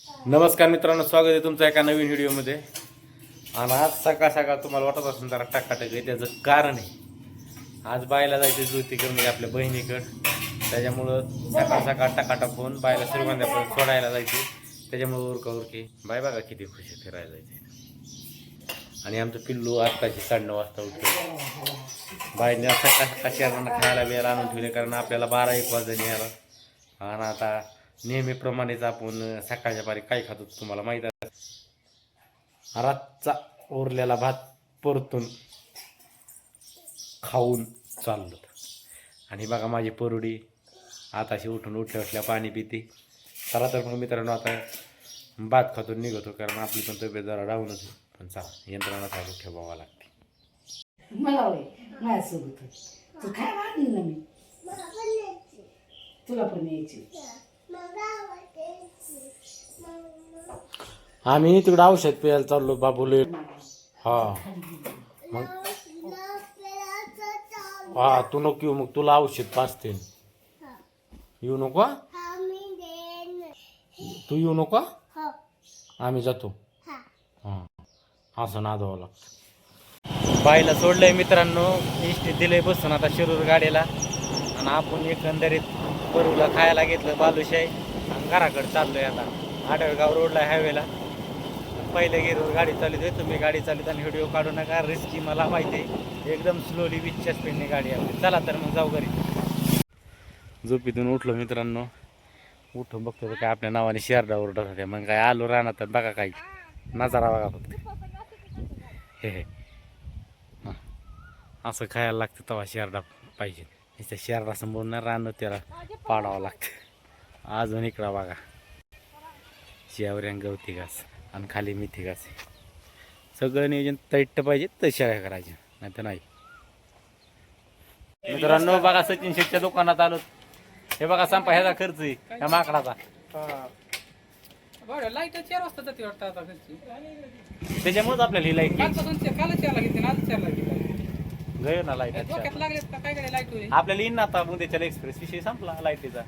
नमस्कार मित्रांनो, स्वागत आहे तुमचं एका नवीन व्हिडिओमध्ये. आणि आज सकाळ सकाळ तुम्हाला वाटत असेल जरा टाकाटक आहे. त्याचं कारण आहे, आज बायला जायचं ज्योतिकडे म्हणजे आपल्या बहिणीकडं. त्याच्यामुळं सकाळ सकाळ टाकाटक होऊन बायला श्रीगोंद्यापर्यंत सोडायला जायचे. त्याच्यामुळे उरकी बाय बघा किती खुशी फिरायला जायचे. आणि आमचं पिल्लू आत्ताची 9:30 वाजता उठतो. बाईने सकाळ सकाळ शेरांना खायला बियाला आणून ठेवले, कारण आपल्याला 12-1 वाजता न्यायला. आणि आता नेहमीप्रमाणेच आपण सकाळच्या पारी काय खातो तुम्हाला माहीत आहे. रातचा उरलेला भात परतून खाऊन चाललो. आणि बघा माझी परुडी आताशी उठून उठल्या पाणी पिते. चला तर मग मित्रांनो आता भात खातून निघतो, कारण आपली पण तब्येत जरा डाऊनच आहे. पण चला यंत्रणा चालू ठेवावं लागते. मला माझ्यासोबत तू काय वाटली ना मी तुला पण यायची. आम्ही तिकडं औषध प्यायला चाललो बाबूले. हा मग हा तू नको येऊ, मग तुला औषध पाजते. येऊ नको, तू येऊ नको, आम्ही जातो. हा असं नादावं लागतं. बाईला सोडलंय मित्रांनो, इष्टीत दिलंय बसून आता शिरूर गाडीला. आणि आपण एकंदरीत परूला खायला घेतलं बालुशाही आणि घराकडे चाललोय. आता आडळगाव रोडला हायवेला पहिले गेल्यावर गाडी चालवतोय. तुम्ही गाडी चालवत आणि व्हिडिओ काढू नका, रिस्की मला माहिती आहे. एकदम स्लोली 20च्या स्पीडने गाडी आली. चला तर मग जाऊ घरी. झोपेतून उठलो मित्रांनो, उठून बघतो तर काय आपल्या नावाने शेरडा ओरडत होत्या. मग काय आलो राहणार बघा, काही नजारा बघा फक्त. हे असं खायला लागतं तेव्हा शेरडा पाहिजे. त्या शेरडा समोर न राहणं त्याला पाडावं लागतं. अजून इकडं बघा, शेवऱ्या गवती घास आणि खाली मेथी घास. सगळं नियोजन तैट्ट पाहिजे तर शेळ्या करायच्या, नाही तर नाही. मित्रांनो बघा, सचिन शेठच्या दुकानात आलो. हे बघा संपा ह्याचा खर्च आहे ह्या माकडाचा. लाईट 4 वाजता जाते वाटतं आता घरची. त्याच्यामुळेच आपल्याला ही लाईट कालच चार लागेल, आज 4 लागेल. गयो ना लाईट. डोक्यात लागलेत का काय काय लाईट होईल. आपल्याला येईन ना आता उद्याच्या एक्सप्रेस विषय संपला लाईटीचा.